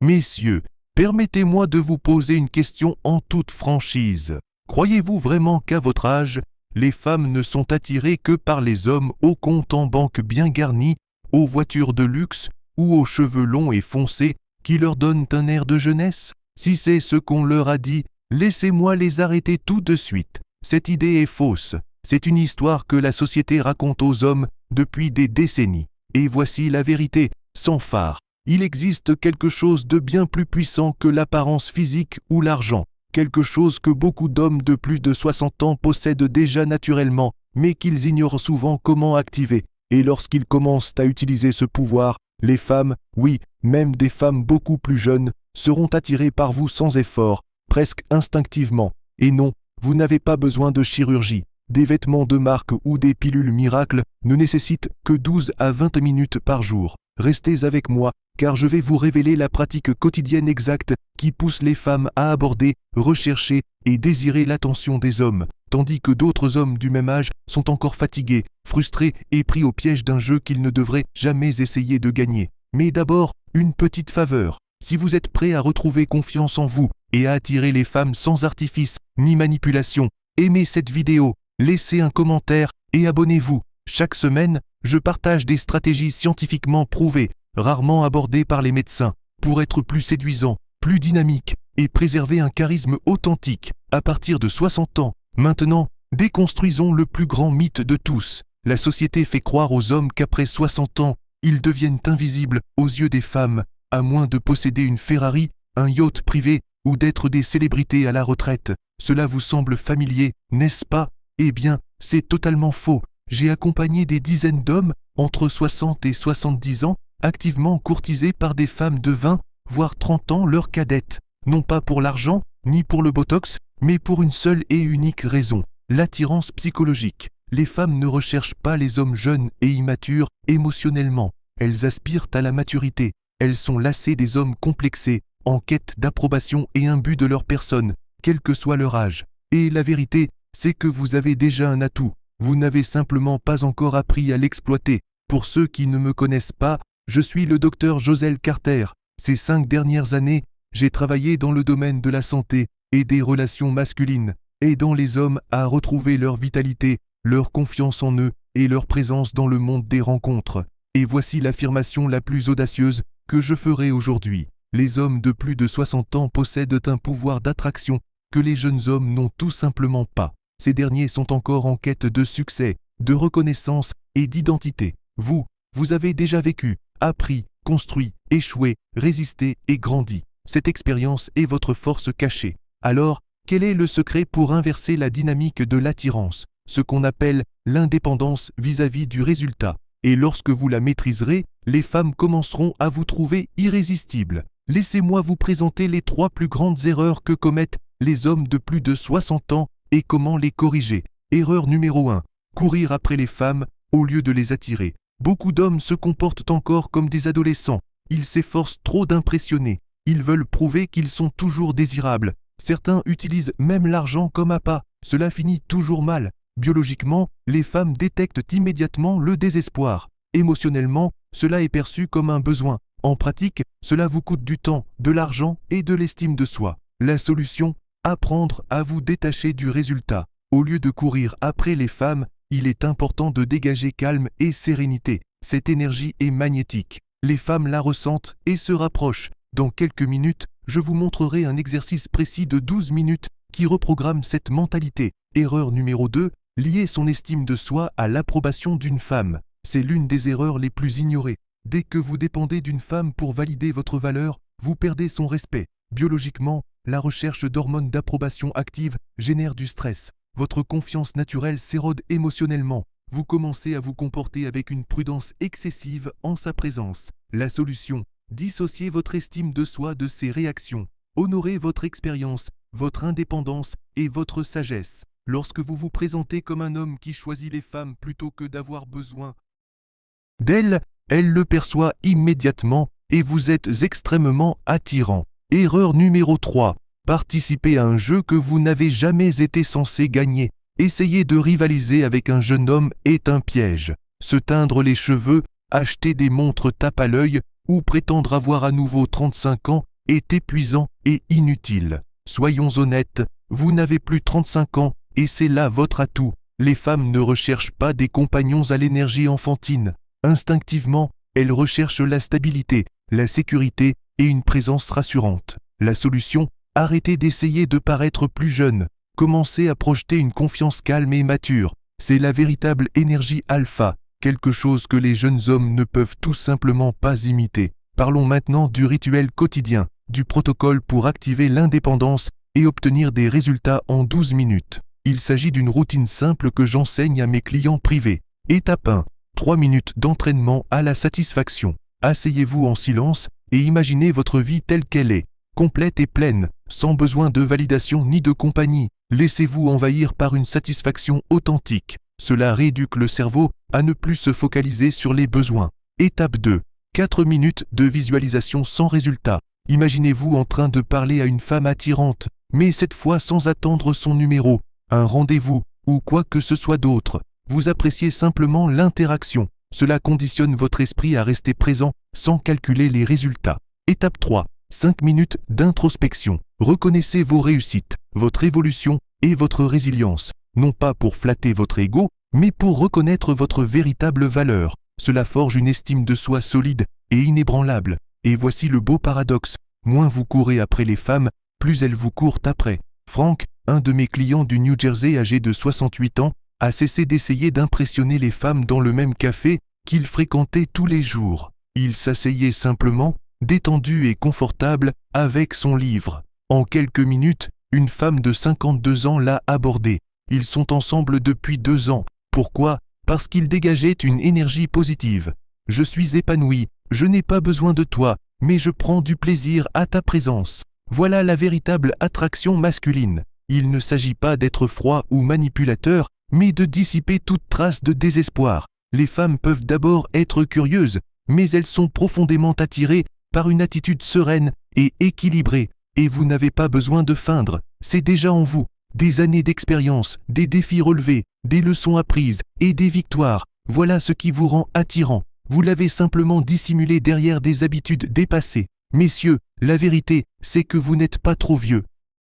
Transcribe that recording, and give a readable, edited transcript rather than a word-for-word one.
Messieurs, permettez-moi de vous poser une question en toute franchise. Croyez-vous vraiment qu'à votre âge, les femmes ne sont attirées que par les hommes aux comptes en banque bien garnis, aux voitures de luxe ou aux cheveux longs et foncés qui leur donnent un air de jeunesse? Si c'est ce qu'on leur a dit, laissez-moi les arrêter tout de suite. Cette idée est fausse. C'est une histoire que la société raconte aux hommes depuis des décennies. Et voici la vérité, sans phare. Il existe quelque chose de bien plus puissant que l'apparence physique ou l'argent. Quelque chose que beaucoup d'hommes de plus de 60 ans possèdent déjà naturellement, mais qu'ils ignorent souvent comment activer. Et lorsqu'ils commencent à utiliser ce pouvoir, les femmes, oui, même des femmes beaucoup plus jeunes, seront attirées par vous sans effort, presque instinctivement. Et non, vous n'avez pas besoin de chirurgie. Des vêtements de marque ou des pilules miracles ne nécessitent que 12 à 20 minutes par jour. Restez avec moi, car je vais vous révéler la pratique quotidienne exacte qui pousse les femmes à aborder, rechercher et désirer l'attention des hommes, tandis que d'autres hommes du même âge sont encore fatigués, frustrés et pris au piège d'un jeu qu'ils ne devraient jamais essayer de gagner. Mais d'abord, une petite faveur. Si vous êtes prêt à retrouver confiance en vous et à attirer les femmes sans artifice ni manipulation, aimez cette vidéo, laissez un commentaire et abonnez-vous. Chaque semaine, je partage des stratégies scientifiquement prouvées, rarement abordées par les médecins, pour être plus séduisant, plus dynamique et préserver un charisme authentique à partir de 60 ans. Maintenant, déconstruisons le plus grand mythe de tous. La société fait croire aux hommes qu'après 60 ans, ils deviennent invisibles aux yeux des femmes, à moins de posséder une Ferrari, un yacht privé ou d'être des célébrités à la retraite. Cela vous semble familier, n'est-ce pas? Eh bien, c'est totalement faux. J'ai accompagné des dizaines d'hommes, entre 60 et 70 ans, activement courtisés par des femmes de 20, voire 30 ans leurs cadettes. Non pas pour l'argent, ni pour le botox, mais pour une seule et unique raison, l'attirance psychologique. Les femmes ne recherchent pas les hommes jeunes et immatures émotionnellement. Elles aspirent à la maturité. Elles sont lassées des hommes complexés, en quête d'approbation et imbus de leur personne, quel que soit leur âge. Et la vérité, c'est que vous avez déjà un atout. Vous n'avez simplement pas encore appris à l'exploiter. Pour ceux qui ne me connaissent pas, je suis le docteur Josel Carter. Ces 5 dernières années, j'ai travaillé dans le domaine de la santé et des relations masculines, aidant les hommes à retrouver leur vitalité, leur confiance en eux et leur présence dans le monde des rencontres. Et voici l'affirmation la plus audacieuse que je ferai aujourd'hui. Les hommes de plus de 60 ans possèdent un pouvoir d'attraction que les jeunes hommes n'ont tout simplement pas. Ces derniers sont encore en quête de succès, de reconnaissance et d'identité. Vous avez déjà vécu, appris, construit, échoué, résisté et grandi. Cette expérience est votre force cachée. Alors, quel est le secret pour inverser la dynamique de l'attirance, ce qu'on appelle l'indépendance vis-à-vis du résultat? Et lorsque vous la maîtriserez, les femmes commenceront à vous trouver irrésistibles. Laissez-moi vous présenter les 3 plus grandes erreurs que commettent les hommes de plus de 60 ans et comment les corriger. Erreur numéro 1. Courir après les femmes au lieu de les attirer. Beaucoup d'hommes se comportent encore comme des adolescents. Ils s'efforcent trop d'impressionner. Ils veulent prouver qu'ils sont toujours désirables. Certains utilisent même l'argent comme appât. Cela finit toujours mal. Biologiquement, les femmes détectent immédiatement le désespoir. Émotionnellement, cela est perçu comme un besoin. En pratique, cela vous coûte du temps, de l'argent et de l'estime de soi. La solution? Apprendre à vous détacher du résultat. Au lieu de courir après les femmes, il est important de dégager calme et sérénité. Cette énergie est magnétique. Les femmes la ressentent et se rapprochent. Dans quelques minutes, je vous montrerai un exercice précis de 12 minutes qui reprogramme cette mentalité. Erreur numéro 2, lier son estime de soi à l'approbation d'une femme. C'est l'une des erreurs les plus ignorées. Dès que vous dépendez d'une femme pour valider votre valeur, vous perdez son respect. Biologiquement, la recherche d'hormones d'approbation active génère du stress. Votre confiance naturelle s'érode émotionnellement. Vous commencez à vous comporter avec une prudence excessive en sa présence. La solution? Dissociez votre estime de soi de ces réactions. Honorez votre expérience, votre indépendance et votre sagesse. Lorsque vous vous présentez comme un homme qui choisit les femmes plutôt que d'avoir besoin d'elles, elle le perçoit immédiatement et vous êtes extrêmement attirant. Erreur numéro 3. Participer à un jeu que vous n'avez jamais été censé gagner. Essayer de rivaliser avec un jeune homme est un piège. Se teindre les cheveux, acheter des montres tape à l'œil ou prétendre avoir à nouveau 35 ans est épuisant et inutile. Soyons honnêtes, vous n'avez plus 35 ans et c'est là votre atout. Les femmes ne recherchent pas des compagnons à l'énergie enfantine. Instinctivement, elles recherchent la stabilité, la sécurité et une présence rassurante. La solution, arrêtez d'essayer de paraître plus jeune. Commencez à projeter une confiance calme et mature. C'est la véritable énergie alpha, quelque chose que les jeunes hommes ne peuvent tout simplement pas imiter. Parlons maintenant du rituel quotidien, du protocole pour activer l'indépendance et obtenir des résultats en 12 minutes. Il s'agit d'une routine simple que j'enseigne à mes clients privés. Étape 1. 3 minutes d'entraînement à la satisfaction. Asseyez-vous en silence et imaginez votre vie telle qu'elle est, complète et pleine, sans besoin de validation ni de compagnie. Laissez-vous envahir par une satisfaction authentique. Cela rééduque le cerveau à ne plus se focaliser sur les besoins. Étape 2. 4 minutes de visualisation sans résultat. Imaginez-vous en train de parler à une femme attirante, mais cette fois sans attendre son numéro, un rendez-vous ou quoi que ce soit d'autre. Vous appréciez simplement l'interaction. Cela conditionne votre esprit à rester présent sans calculer les résultats. Étape 3. 5 minutes d'introspection. Reconnaissez vos réussites, votre évolution et votre résilience, non pas pour flatter votre ego, mais pour reconnaître votre véritable valeur. Cela forge une estime de soi solide et inébranlable. Et voici le beau paradoxe. Moins vous courez après les femmes, plus elles vous courent après. Frank, un de mes clients du New Jersey âgé de 68 ans, a cessé d'essayer d'impressionner les femmes dans le même café qu'il fréquentait tous les jours. Il s'asseyait simplement, détendu et confortable, avec son livre. En quelques minutes, une femme de 52 ans l'a abordé. Ils sont ensemble depuis 2 ans. Pourquoi ? Parce qu'il dégageait une énergie positive. « Je suis épanoui, je n'ai pas besoin de toi, mais je prends du plaisir à ta présence. » Voilà la véritable attraction masculine. Il ne s'agit pas d'être froid ou manipulateur, mais de dissiper toute trace de désespoir. Les femmes peuvent d'abord être curieuses, mais elles sont profondément attirées par une attitude sereine et équilibrée. Et vous n'avez pas besoin de feindre, c'est déjà en vous. Des années d'expérience, des défis relevés, des leçons apprises et des victoires, voilà ce qui vous rend attirant. Vous l'avez simplement dissimulé derrière des habitudes dépassées. Messieurs, la vérité, c'est que vous n'êtes pas trop vieux.